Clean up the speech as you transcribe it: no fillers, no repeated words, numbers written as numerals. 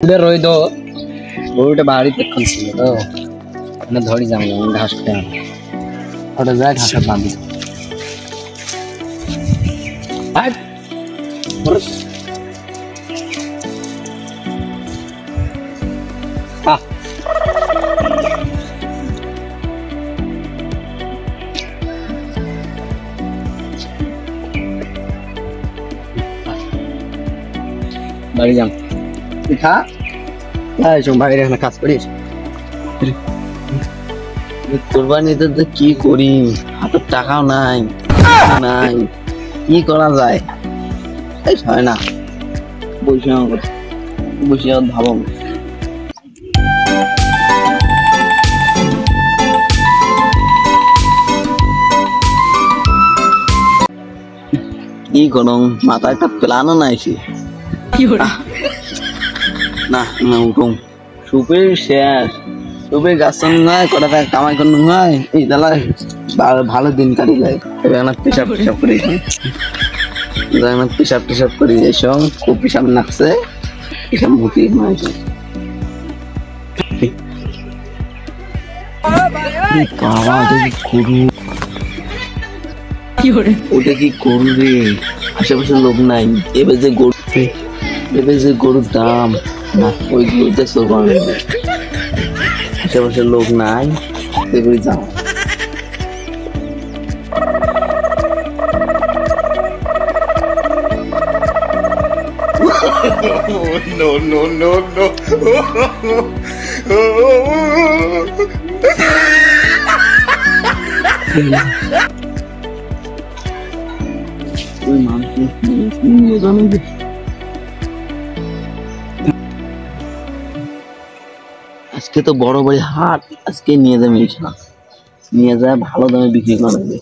বের রই তো গরুটা বাড়িতে ছিল তো মানে ধরি যাবো ঘাস খেয়ে ওটা যায় ঘাসের বাঁধি বাড়ি যাম তুই খা বাইরে এখানে কাজ করিস কোরবানিতে তো কি করি হাতের টাকাও নাই নাই কি করা যায় হয় না বসে বসে ভাবো কি করম মাথায় একটা প্ল্যানও নাই না না উঠুম সুপের শেষ সুপের গাছ নয় কটা টাকা কামাই করে নয় এই তাহলে ভালো দিন কাটিলে পেশাব পেশাব করি পেশাব করি এসব খুব পেশাব নাকছে পেশাব মুখি ওটা কি গরু রে আশেপাশে লোক নাই এবার যে গরুর দাম না ওই গরুতে আশেপাশে লোক নাই এগুলি যাও no no no no আজকে তো বড় বড় হাট আজকে নিয়ে যাবে নিয়ে যায় ভালো দামে বিক্রি করা যাবে